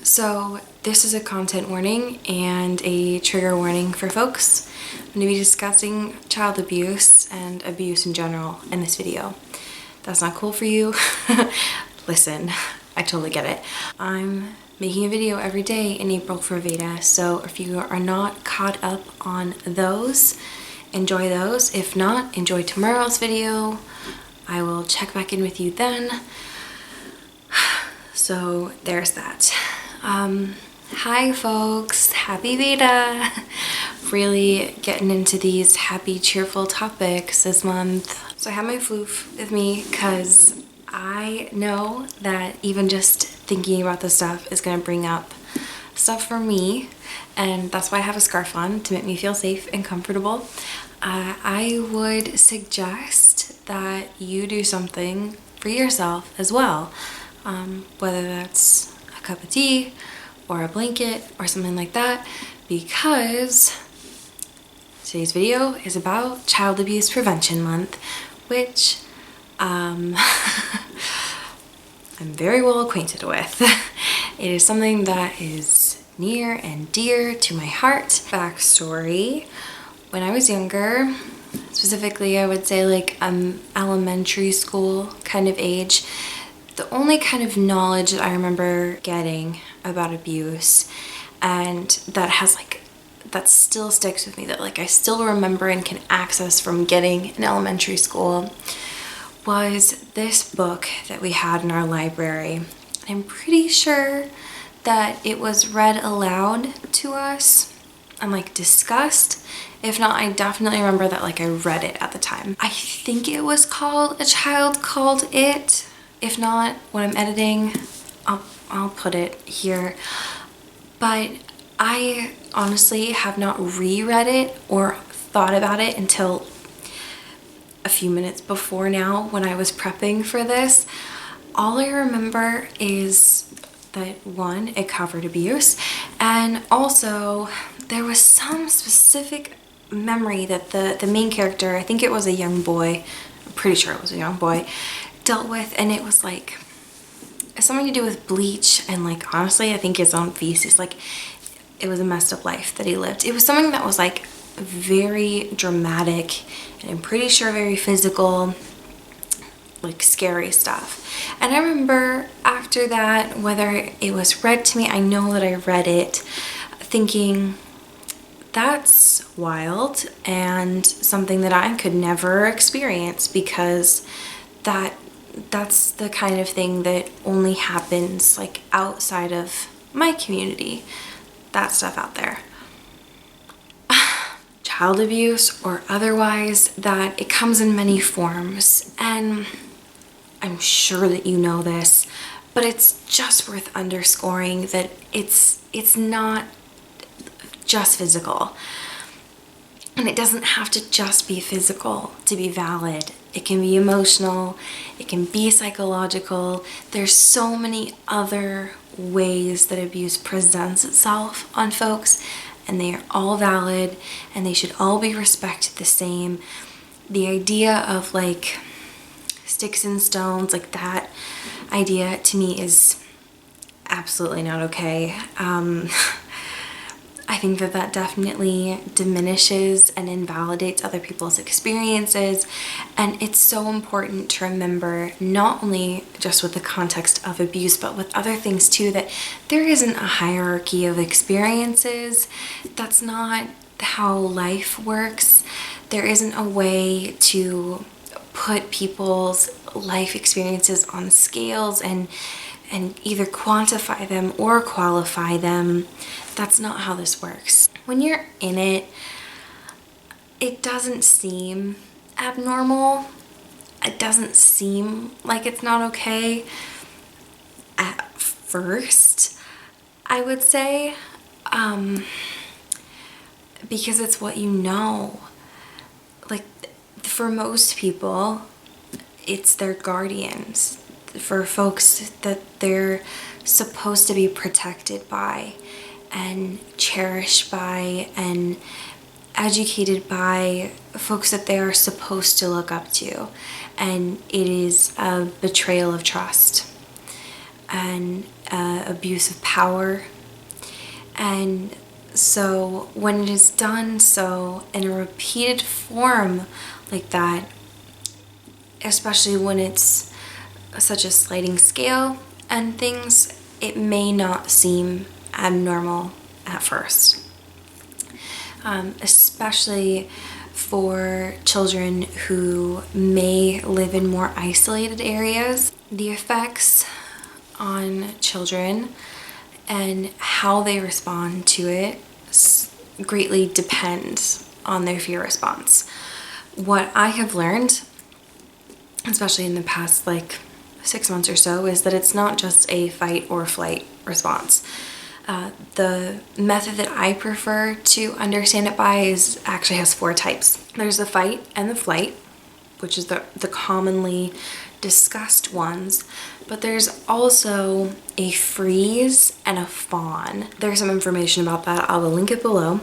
So this is a content warning and a trigger warning for folks. I'm going to be discussing child abuse and abuse in general in this video. That's not cool for you? Listen, I totally get it. I'm making a video every day in April for VEDA, so if you are not caught up on those, enjoy those. If not, enjoy tomorrow's video. I will check back in with you then. So there's that. Hi folks, happy VEDA! Really getting into these happy, cheerful topics this month. So I have my floof with me because I know that even just thinking about this stuff is gonna bring up stuff for me, and that's why I have a scarf on, to make me feel safe and comfortable. I would suggest that you do something for yourself as well, whether that's a cup of tea or a blanket or something like that, because today's video is about Child Abuse Prevention Month, which I'm very well acquainted with. It is something that is near and dear to my heart. Backstory: when I was younger, specifically I would say like elementary school kind of age, the only kind of knowledge that I remember getting about abuse, and that still sticks with me, that like I still remember and can access from getting in elementary school, was this book that we had in our library. I'm pretty sure that it was read aloud to us and like discussed. If not, I definitely remember that like I read it at the time. I think it was called A Child Called It. If not, when I'm editing, I'll put it here. But I honestly have not reread it or thought about it until a few minutes before now when I was prepping for this. All I remember is that one, it covered abuse, and also there was some specific memory that the main character, I think it was a young boy, I'm pretty sure it was a young boy, dealt with, and it was like something to do with bleach, and like honestly I think his own feces, like it was a messed up life that he lived. It was something that was like very dramatic and I'm pretty sure very physical, like scary stuff. And I remember after that, whether it was read to me, I know that I read it thinking, that's wild and something that I could never experience, because that's the kind of thing that only happens like outside of my community, that stuff out there. Child abuse or otherwise, that it comes in many forms, and I'm sure that you know this, but it's just worth underscoring that it's not just physical, and it doesn't have to just be physical to be valid. It can be emotional, it can be psychological. There's so many other ways that abuse presents itself on folks, and they are all valid and they should all be respected the same. The idea of like sticks and stones, like that idea to me is absolutely not okay. I think that definitely diminishes and invalidates other people's experiences, and it's so important to remember, not only just with the context of abuse, but with other things too, that there isn't a hierarchy of experiences. That's not how life works. There isn't a way to put people's life experiences on scales and either quantify them or qualify them. That's not how this works. When you're in it, it doesn't seem abnormal. It doesn't seem like it's not okay at first, I would say, because it's what you know. Like, for most people, it's their guardians, for folks that they're supposed to be protected by and cherished by and educated by, folks that they are supposed to look up to, and it is a betrayal of trust. and abuse of power. And so when it is done so in a repeated form like that, especially when it's such a sliding scale and things, it may not seem abnormal at first. Especially for children who may live in more isolated areas. The effects on children and how they respond to it greatly depends on their fear response. What I have learned, especially in the past 6 months or so, is that it's not just a fight or flight response. The method that I prefer to understand it by actually has 4 types. There's the fight and the flight, which is the commonly discussed ones, but there's also a freeze and a fawn. There's some information about that. I will link it below.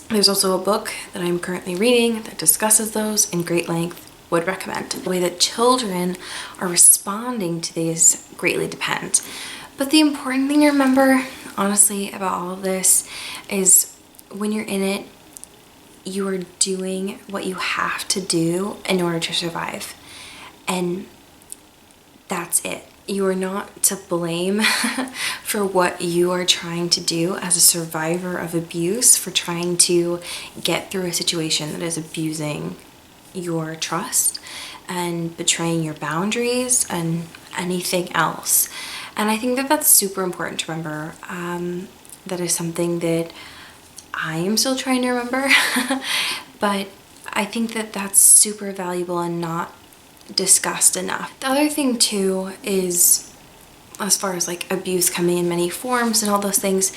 There's also a book that I'm currently reading that discusses those in great length. Would recommend. The way that children are responding to these greatly depend. But the important thing to remember, honestly, about all of this is when you're in it, you are doing what you have to do in order to survive. And that's it. You are not to blame for what you are trying to do as a survivor of abuse, for trying to get through a situation that is abusing your trust and betraying your boundaries and anything else. And I think that that's super important to remember. That is something that I am still trying to remember, but I think that that's super valuable and not discussed enough. The other thing too is, as far as abuse coming in many forms and all those things,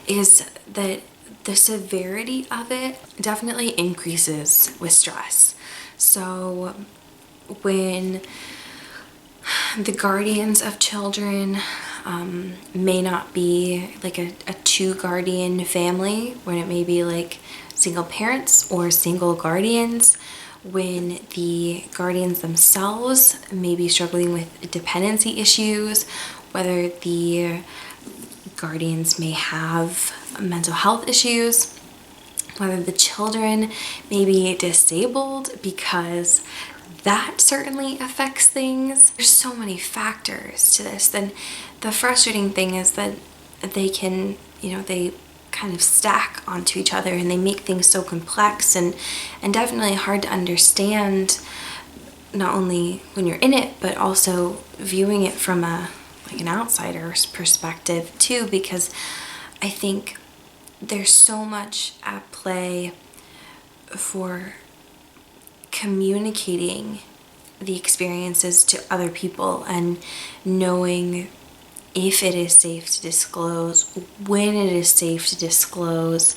is that the severity of it definitely increases with stress. So when the guardians of children may not be a 2-guardian family, when it may be single parents or single guardians, when the guardians themselves may be struggling with dependency issues, whether the guardians may have mental health issues, whether the children may be disabled, because that certainly affects things. There's so many factors to this. Then the frustrating thing is that they can, they kind of stack onto each other and they make things so complex and definitely hard to understand, not only when you're in it, but also viewing it from an outsider's perspective too, because I think there's so much at play for communicating the experiences to other people and knowing if it is safe to disclose, when it is safe to disclose,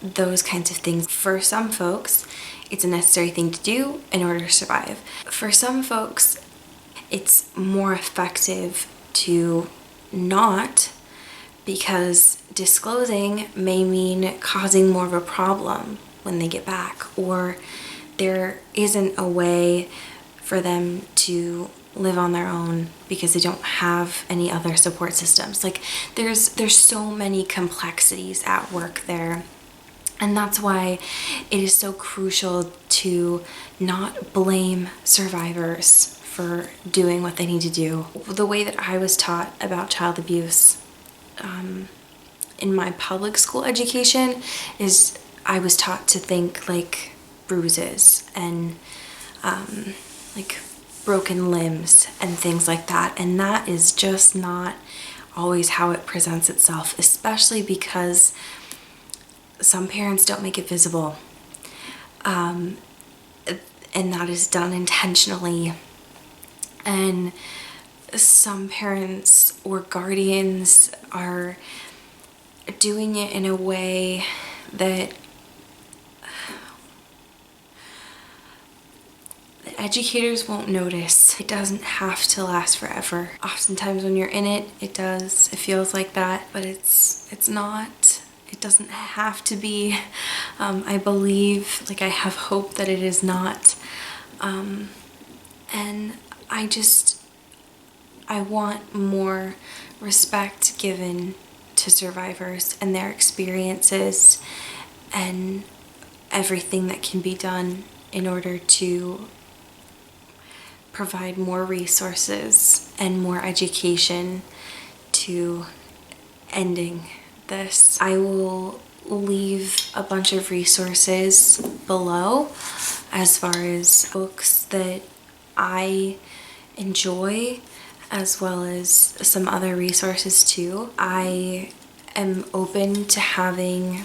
those kinds of things. For some folks, it's a necessary thing to do in order to survive. For some folks, it's more effective to not, because disclosing may mean causing more of a problem when they get back, or there isn't a way for them to live on their own because they don't have any other support systems. There's so many complexities at work there. And that's why it is so crucial to not blame survivors for doing what they need to do. The way that I was taught about child abuse in my public school education is I was taught to think bruises and broken limbs and things like that. And that is just not always how it presents itself, especially because some parents don't make it visible. And that is done intentionally. And some parents or guardians are doing it in a way that educators won't notice. It doesn't have to last forever. Oftentimes when you're in it, it does. It feels like that, but it's not. It doesn't have to be. I believe, I have hope that it is not. And I I want more respect given to survivors and their experiences and everything that can be done in order to provide more resources and more education to ending this. I will leave a bunch of resources below as far as books that I enjoy, as well as some other resources too. I am open to having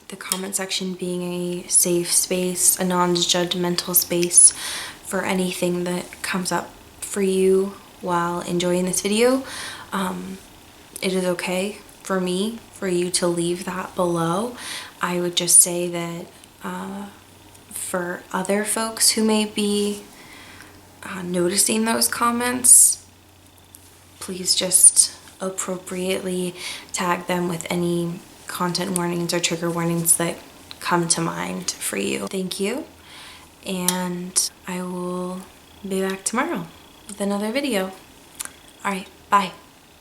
the comment section being a safe space, a non-judgmental space for anything that comes up for you while enjoying this video. It is okay for me for you to leave that below. I would just say that for other folks who may be noticing those comments, please just appropriately tag them with any content warnings or trigger warnings that come to mind for you. Thank you, and I will be back tomorrow with another video. All right, bye.